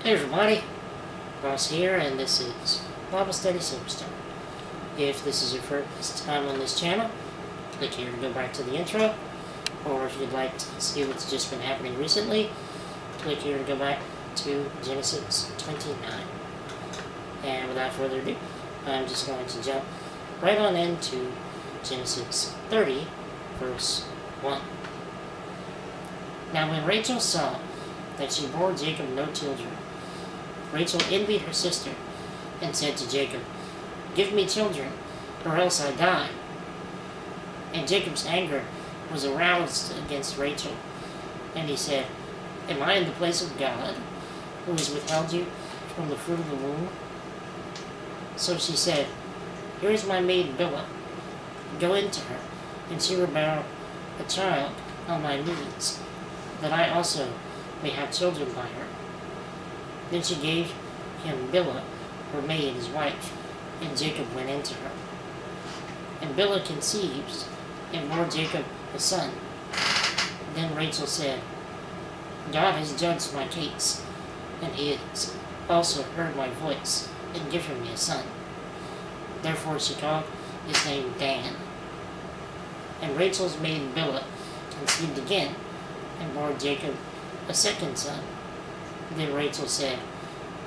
Hey everybody, Ross here, and this is Bible Study Superstar. If this is your first time on this channel, click here to go back to the intro, or if you'd like to see what's just been happening recently, click here to go back to Genesis 29. And without further ado, I'm just going to jump right on into Genesis 30, verse 1. Now when Rachel saw that she bore Jacob no children, Rachel envied her sister and said to Jacob, "Give me children, or else I die." And Jacob's anger was aroused against Rachel, and he said, "Am I in the place of God, who has withheld you from the fruit of the womb?" So she said, "Here is my maid Bilhah. Go into her, and she will bear a child on my knees, that I also may have children by her." Then she gave him Bilhah, her maid, his wife, and Jacob went into her. And Bilhah conceived, and bore Jacob a son. Then Rachel said, "God has judged my case, and he has also heard my voice, and given me a son." Therefore she called his name Dan. And Rachel's maid Bilhah conceived again, and bore Jacob a second son. Then Rachel said,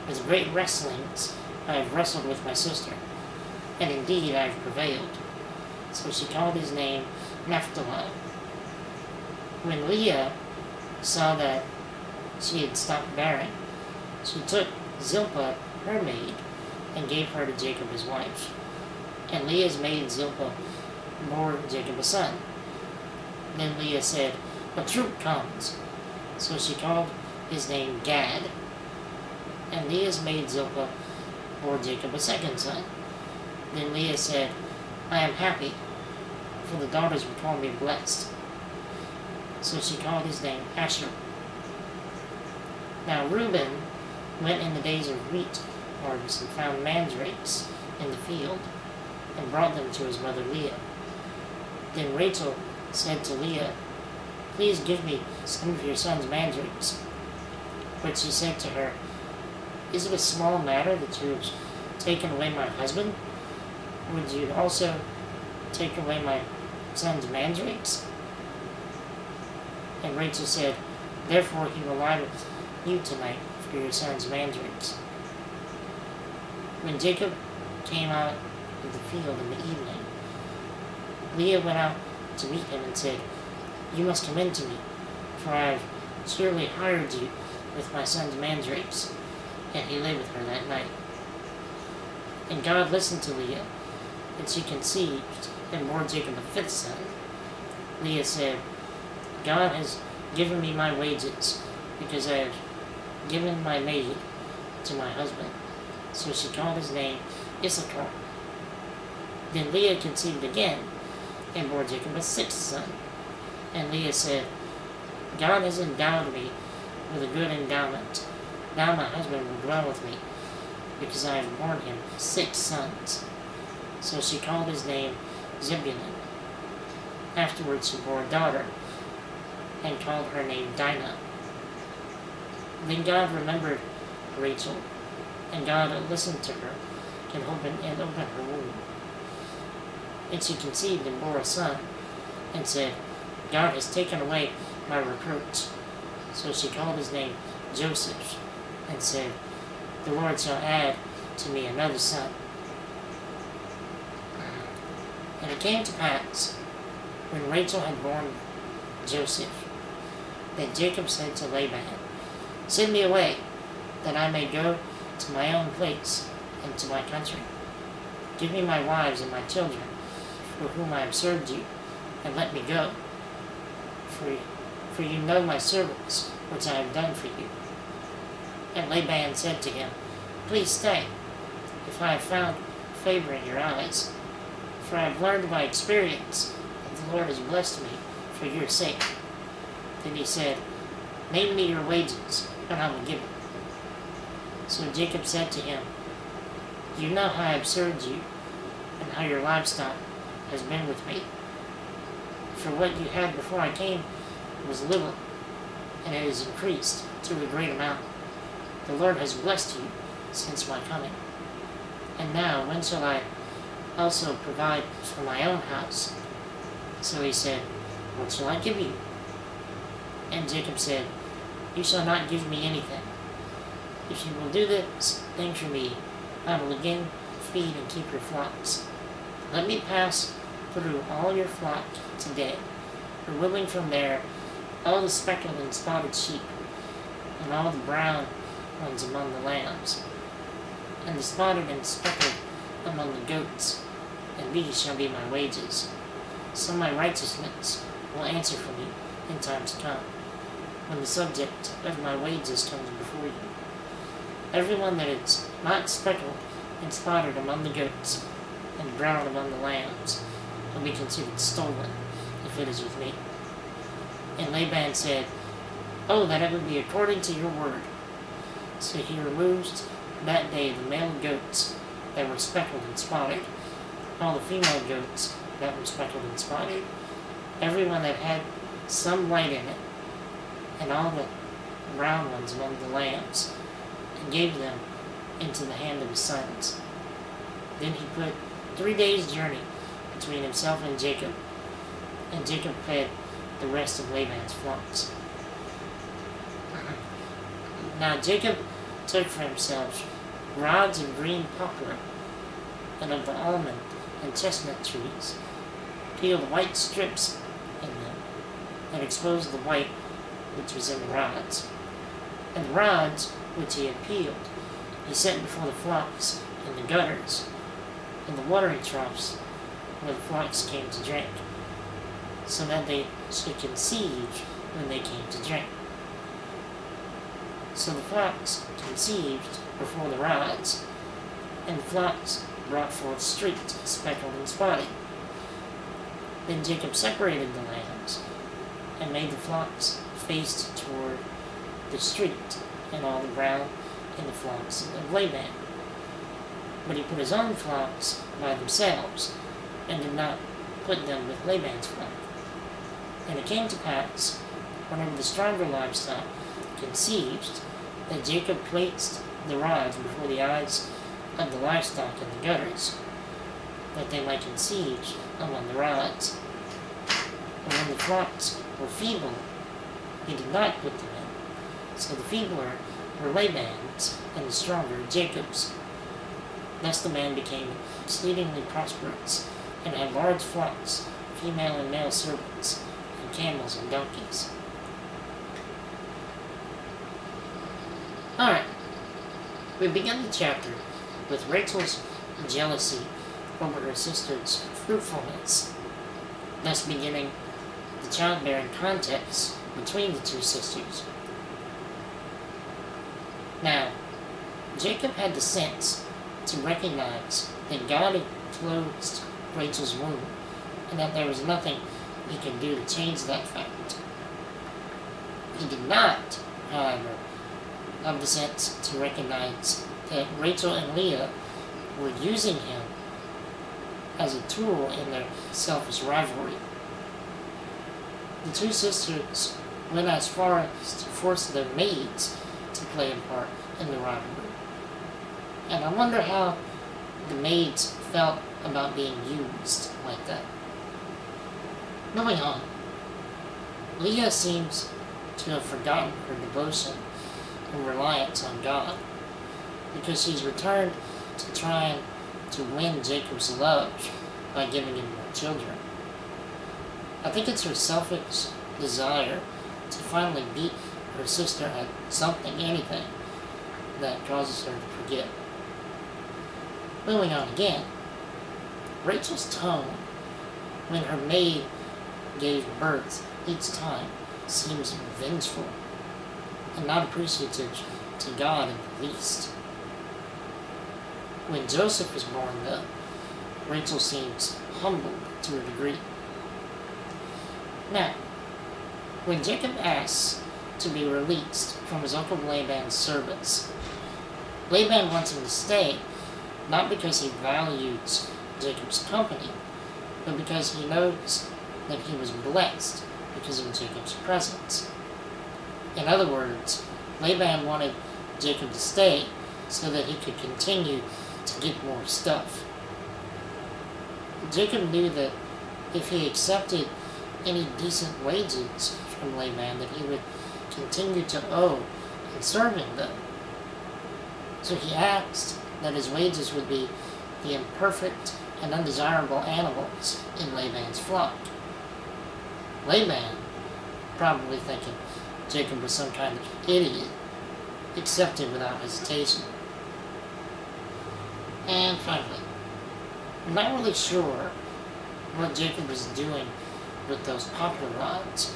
"With great wrestlings I have wrestled with my sister, and indeed I have prevailed." So she called his name Naphtali. When Leah saw that she had stopped bearing, she took Zilpah, her maid, and gave her to Jacob his wife. And Leah's maid Zilpah bore Jacob a son. Then Leah said, "A troop comes." So she called his name Gad. And Leah's maid Zilpah bore Jacob a second son. Then Leah said, "I am happy, for the daughters will call me blessed." So she called his name Asher. Now Reuben went in the days of wheat harvest and found mandrakes in the field, and brought them to his mother Leah. Then Rachel said to Leah, "Please give me some of your son's mandrakes." But she said to her, "Is it a small matter that you have taken away my husband? Would you also take away my son's mandrakes?" And Rachel said, "Therefore he will lie with you tonight for your son's mandrakes." When Jacob came out of the field in the evening, Leah went out to meet him and said, "You must come in to me, for I have surely hired you with my son's mandrakes." And he lay with her that night. And God listened to Leah, and she conceived, and bore Jacob a fifth son. Leah said, "God has given me my wages, because I have given my maid to my husband." So she called his name Issachar. Then Leah conceived again, and bore Jacob a sixth son. And Leah said, "God has endowed me with a good endowment. Now my husband will dwell with me, because I have borne him 6 sons." So she called his name Zebulun. Afterwards she bore a daughter, and called her name Dinah. Then God remembered Rachel, and God listened to her, and opened her womb. And she conceived and bore a son, and said, "God has taken away my reproach." So she called his name Joseph, and said, "The Lord shall add to me another son." And it came to pass, when Rachel had borne Joseph, that Jacob said to Laban, "Send me away, that I may go to my own place and to my country. Give me my wives and my children, for whom I have served you, and let me go. For you know my service, which I have done for you." And Laban said to him, "Please stay, if I have found favor in your eyes. For I have learned by experience that the Lord has blessed me for your sake." Then he said, "Name me your wages, and I will give it." So Jacob said to him, "You know how I have served you, and how your livestock has been with me. For what you had before I came was little, and it has increased to a great amount. The Lord has blessed you since my coming. And now, when shall I also provide for my own house?" So he said, "What shall I give you?" And Jacob said, "You shall not give me anything. If you will do this thing for me, I will again feed and keep your flocks. Let me pass through all your flock today, removing from there all the speckled and spotted sheep, and all the brown ones among the lambs, and the spotted and speckled among the goats, and these shall be my wages. So my righteousness will answer for me in times to come, when the subject of my wages comes before you. Everyone that is not speckled and spotted among the goats, and brown among the lambs, will be considered stolen, if it is with me." And Laban said, "Oh, that it would be according to your word." So he removed that day the male goats that were speckled and spotted, all the female goats that were speckled and spotted, everyone that had some white in it, and all the brown ones among the lambs, and gave them into the hand of his sons. Then he put 3 days' journey between himself and Jacob fed the rest of Laban's flocks. Now Jacob took for himself rods of green poplar, and of the almond and chestnut trees, peeled white strips in them, and exposed the white which was in the rods. And the rods which he had peeled he set before the flocks in the gutters, in the watering troughs where the flocks came to drink, so that they should conceive when they came to drink. So the flocks conceived before the rods, and the flocks brought forth streaked, speckled, and spotted. Then Jacob separated the lambs, and made the flocks face toward the street, and all the brown in the flocks of Laban. But he put his own flocks by themselves, and did not put them with Laban's flock. And it came to pass, whenever the stronger livestock conceived, that Jacob placed the rods before the eyes of the livestock in the gutters, that they might conceive among the rods. And when the flocks were feeble, he did not put them in. So the feebler were Laban's, and the stronger Jacob's. Thus the man became exceedingly prosperous, and had large flocks, female and male servants, and camels and donkeys. Alright, we begin the chapter with Rachel's jealousy over her sister's fruitfulness, thus beginning the childbearing contest between the two sisters. Now, Jacob had the sense to recognize that God had closed Rachel's womb, and that there was nothing he could do to change that fact. He did not, however, have the sense to recognize that Rachel and Leah were using him as a tool in their selfish rivalry. The two sisters went as far as to force their maids to play a part in the rivalry. And I wonder how the maids felt about being used like that. Moving on, Leah seems to have forgotten her devotion and reliance on God, because she's returned to trying to win Jacob's love by giving him more children. I think it's her selfish desire to finally beat her sister at something, anything, that causes her to forget. Moving on again, Rachel's tone when her maid gave birth each time seems vengeful and not appreciative to God in the least. When Joseph was born, though, Rachel seems humbled to a degree. Now, when Jacob asks to be released from his uncle Laban's service, Laban wants him to stay, not because he values Jacob's company, but because he knows that he was blessed because of Jacob's presence. In other words, Laban wanted Jacob to stay so that he could continue to get more stuff. Jacob knew that if he accepted any decent wages from Laban, that he would continue to owe in serving them. So he asked that his wages would be the imperfect and undesirable animals in Laban's flock. Laban, probably thinking Jacob was some kind of idiot, accepted without hesitation. And finally, I'm not really sure what Jacob was doing with those poplar rods,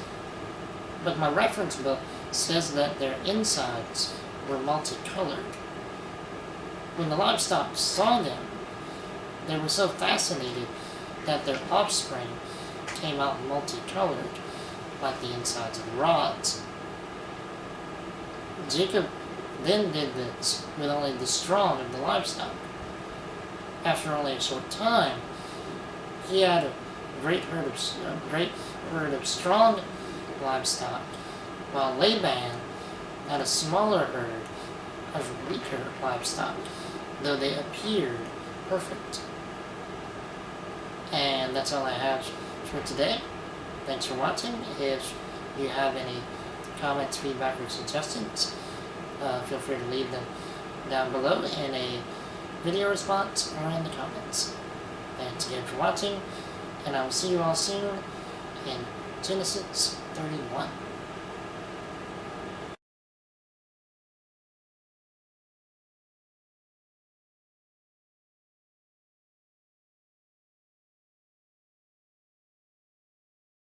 but my reference book says that their insides were multicolored. When the livestock saw them, they were so fascinated that their offspring came out multicolored, like the insides of the rods. Jacob then did this with only the strong of the livestock. After only a short time, he had a great herd of strong livestock, while Laban had a smaller herd of weaker livestock, though they appeared perfect. And that's all I have for today. Thanks for watching. If you have any comments, feedback, or suggestions, feel free to leave them down below in a video response or in the comments. Thanks again for watching, and I will see you all soon in Genesis 31.